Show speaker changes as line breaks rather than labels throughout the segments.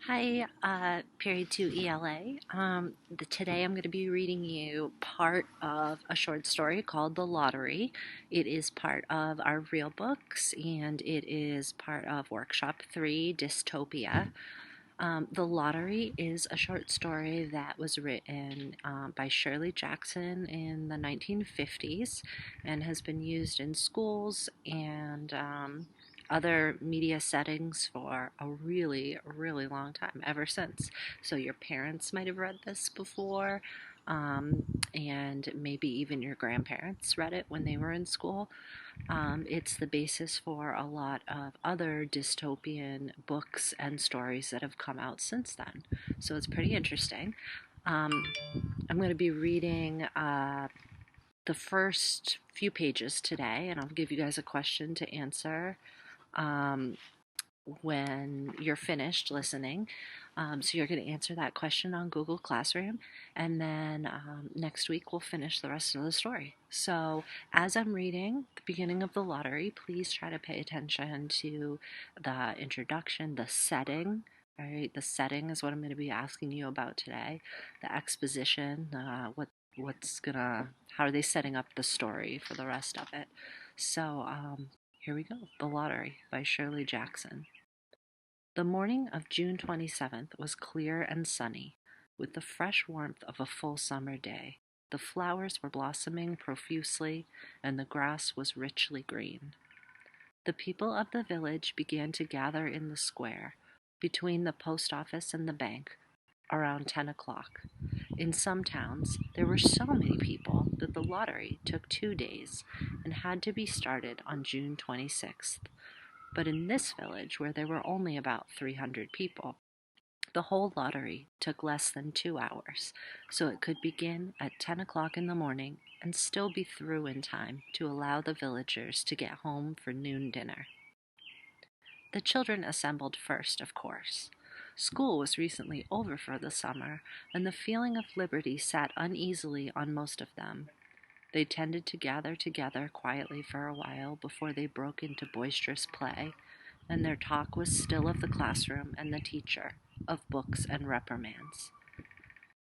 Hi, Period 2 ELA. Today I'm going to be reading you part of a short story called The Lottery. It is part of our real books and it is part of Workshop 3, Dystopia. The Lottery is a short story that was written by Shirley Jackson in the 1950s and has been used in schools and other media settings for a really, really long time, ever since. So your parents might have read this before, um, and maybe even your grandparents read it when they were in school. It's the basis for a lot of other dystopian books and stories that have come out since then. So it's pretty interesting. Um, I'm going to be reading the first few pages today, and I'll give you guys a question to answer um, when you're finished listening. So you're going to answer that question on Google Classroom, and then next week we'll finish the rest of the story. So as I'm reading the beginning of The Lottery, please try to pay attention to the introduction, the setting. All right, the setting is what I'm going to be asking you about today. The exposition, how are they setting up the story for the rest of it? So here we go. The Lottery by Shirley Jackson. The morning of June 27th was clear and sunny, with the fresh warmth of a full summer day. The flowers were blossoming profusely, and the grass was richly green. The people of the village began to gather in the square, between the post office and the bank, around 10 o'clock. In some towns, there were so many people that the lottery took 2 days and had to be started on June 26th. But in this village, where there were only about 300 people, the whole lottery took less than 2 hours, so it could begin at 10 o'clock in the morning and still be through in time to allow the villagers to get home for noon dinner. The children assembled first, of course. School was recently over for the summer, and the feeling of liberty sat uneasily on most of them. They tended to gather together quietly for a while before they broke into boisterous play, and their talk was still of the classroom and the teacher, of books and reprimands.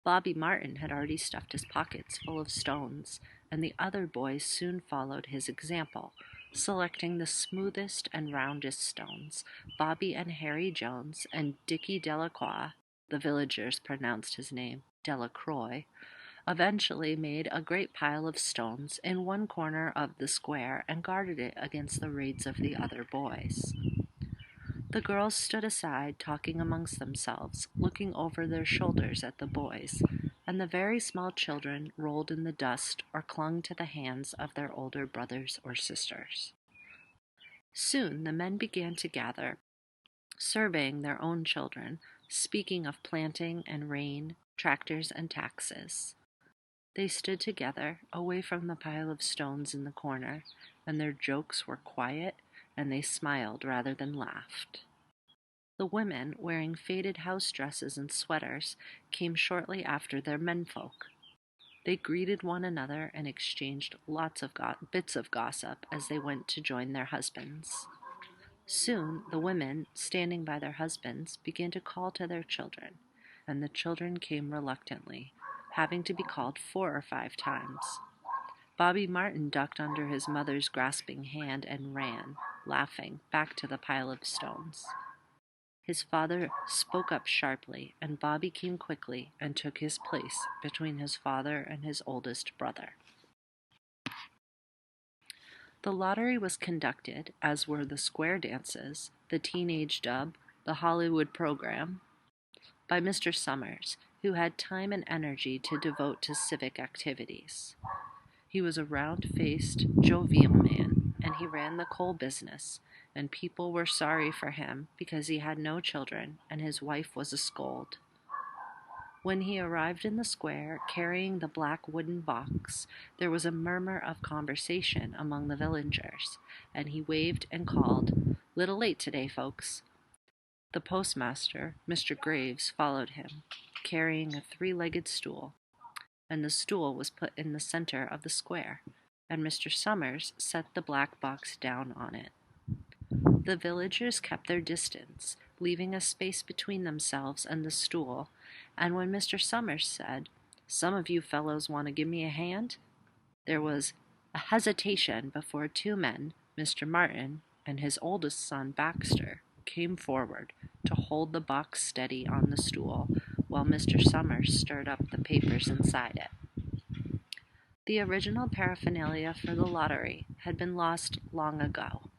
Bobby Martin had already stuffed his pockets full of stones, and the other boys soon followed his example, selecting the smoothest and roundest stones. Bobby and Harry Jones and Dickie Delacroix, the villagers pronounced his name Delacroix, eventually made a great pile of stones in one corner of the square and guarded it against the raids of the other boys. The girls stood aside, talking amongst themselves, looking over their shoulders at the boys, and the very small children rolled in the dust or clung to the hands of their older brothers or sisters. Soon the men began to gather, surveying their own children, speaking of planting and rain, tractors and taxes. They stood together, away from the pile of stones in the corner, and their jokes were quiet, and they smiled rather than laughed. The women, wearing faded house dresses and sweaters, came shortly after their menfolk. They greeted one another and exchanged lots of bits of gossip as they went to join their husbands. Soon the women, standing by their husbands, began to call to their children, and the children came reluctantly, having to be called 4 or 5 times. Bobby Martin ducked under his mother's grasping hand and ran, laughing, back to the pile of stones. His father spoke up sharply, and Bobby came quickly and took his place between his father and his oldest brother. The lottery was conducted, as were the square dances, the teenage dub, the Hollywood program, by Mr. Summers, who had time and energy to devote to civic activities. He was a round-faced, jovial man, and he ran the coal business, and people were sorry for him because he had no children and his wife was a scold. When he arrived in the square, carrying the black wooden box, there was a murmur of conversation among the villagers, and he waved and called, "Little late today, folks." The postmaster, Mr. Graves, followed him, carrying a three-legged stool, and the stool was put in the center of the square, and Mr. Summers set the black box down on it. The villagers kept their distance, leaving a space between themselves and the stool, and when Mr. Summers said, "Some of you fellows want to give me a hand?" there was a hesitation before two men, Mr. Martin and his oldest son Baxter, came forward to hold the box steady on the stool while Mr. Summers stirred up the papers inside it. The original paraphernalia for the lottery had been lost long ago,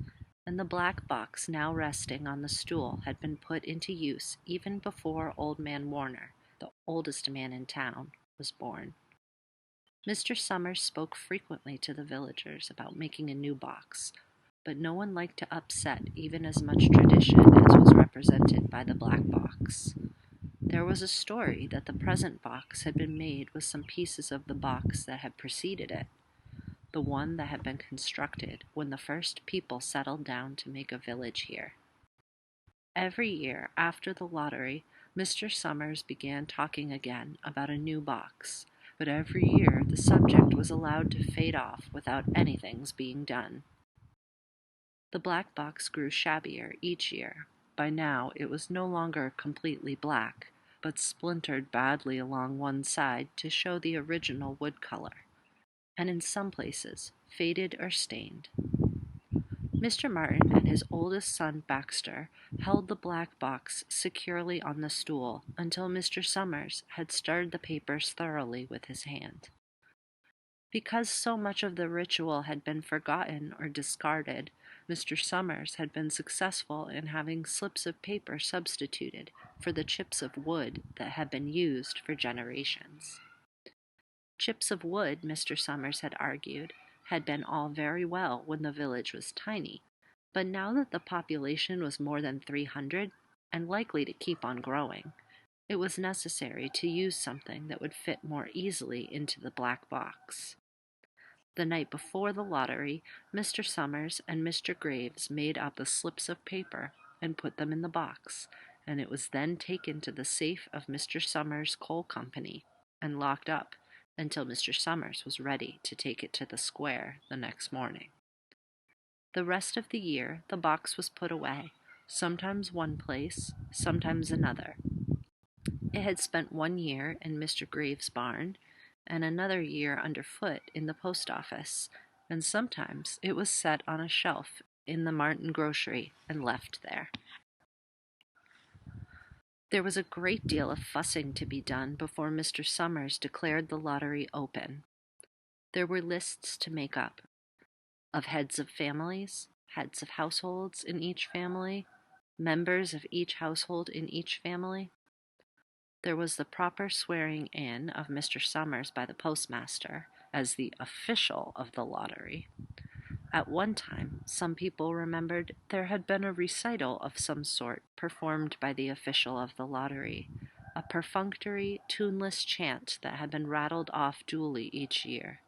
and the black box now resting on the stool had been put into use even before Old Man Warner, the oldest man in town, was born. Mr. Summers spoke frequently to the villagers about making a new box, but no one liked to upset even as much tradition as was represented by the black box. There was a story that the present box had been made with some pieces of the box that had preceded it, the one that had been constructed when the first people settled down to make a village here. Every year after the lottery, Mr. Summers began talking again about a new box, but every year the subject was allowed to fade off without anything's being done. The black box grew shabbier each year. By now it was no longer completely black, but splintered badly along one side to show the original wood color, and in some places faded or stained. Mr. Martin and his oldest son Baxter held the black box securely on the stool until Mr. Summers had stirred the papers thoroughly with his hand. Because so much of the ritual had been forgotten or discarded, Mr. Summers had been successful in having slips of paper substituted for the chips of wood that had been used for generations. Chips of wood, Mr. Summers had argued, had been all very well when the village was tiny, but now that the population was more than 300 and likely to keep on growing, it was necessary to use something that would fit more easily into the black box. The night before the lottery, Mr. Summers and Mr. Graves made up the slips of paper and put them in the box, and it was then taken to the safe of Mr. Summers' coal company and locked up until Mr. Summers was ready to take it to the square the next morning. The rest of the year the box was put away, sometimes one place, sometimes another. It had spent 1 year in Mr. Graves' barn, and another year underfoot in the post office, and sometimes it was set on a shelf in the Martin grocery and left there. There was a great deal of fussing to be done before Mr. Summers declared the lottery open. There were lists to make up of heads of families, heads of households in each family, members of each household in each family. There was the proper swearing in of Mr. Summers by the postmaster as the official of the lottery. At one time, some people remembered there had been a recital of some sort performed by the official of the lottery, a perfunctory, tuneless chant that had been rattled off duly each year.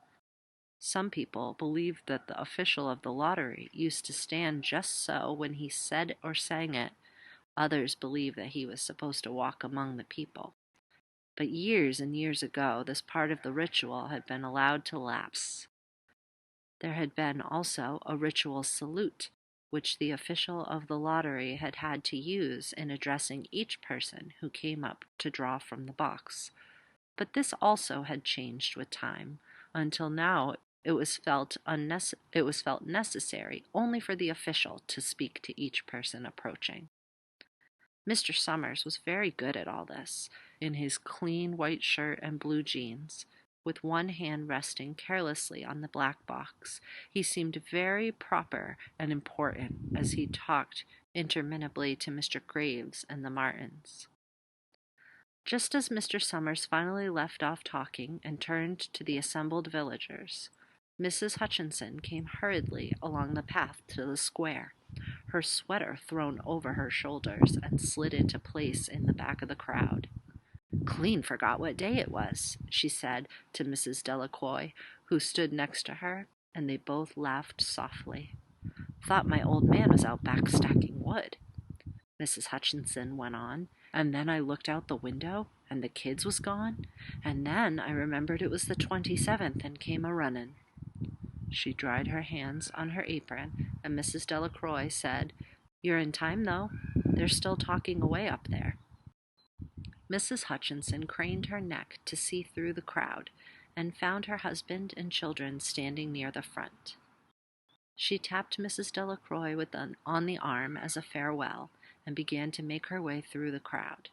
Some people believed that the official of the lottery used to stand just so when he said or sang it. Others believed that he was supposed to walk among the people. But years and years ago, this part of the ritual had been allowed to lapse. There had been also a ritual salute, which the official of the lottery had had to use in addressing each person who came up to draw from the box. But this also had changed with time, until now it was felt necessary only for the official to speak to each person approaching. Mr. Summers was very good at all this, in his clean white shirt and blue jeans. With one hand resting carelessly on the black box, he seemed very proper and important as he talked interminably to Mr. Graves and the Martins. Just as Mr. Summers finally left off talking and turned to the assembled villagers, Mrs. Hutchinson came hurriedly along the path to the square, her sweater thrown over her shoulders and slid into place in the back of the crowd. "Clean forgot what day it was," she said to Mrs. Delacroix, who stood next to her, and they both laughed softly. "Thought my old man was out back stacking wood," Mrs. Hutchinson went on, "and then I looked out the window, and the kids was gone, and then I remembered it was the 27th and came a-runnin'." She dried her hands on her apron, and Mrs. Delacroix said, "You're in time, though." They're still talking away up there." Mrs. Hutchinson craned her neck to see through the crowd and found her husband and children standing near the front. She tapped Mrs. Delacroix on the arm as a farewell and began to make her way through the crowd.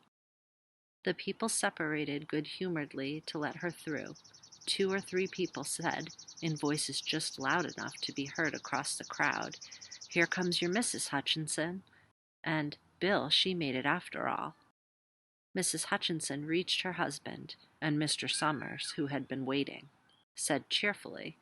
The people separated good-humoredly to let her through. 2 or 3 people said, in voices just loud enough to be heard across the crowd, "Here comes your Mrs. Hutchinson," and "Bill, she made it after all." Mrs. Hutchinson reached her husband, and Mr. Summers, who had been waiting, said cheerfully,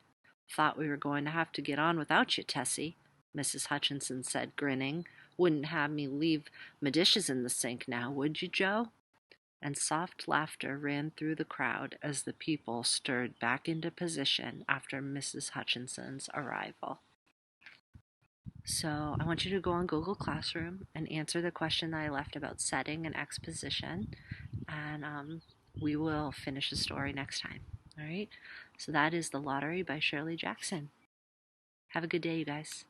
"Thought we were going to have to get on without you, Tessie," Mrs. Hutchinson said, grinning. "Wouldn't have me leave my dishes in the sink now, would you, Joe?" And soft laughter ran through the crowd as the people stirred back into position after Mrs. Hutchinson's arrival. So I want you to go on Google Classroom and answer the question that I left about setting and exposition, and we will finish the story next time. All right? So that is The Lottery by Shirley Jackson. Have a good day, you guys.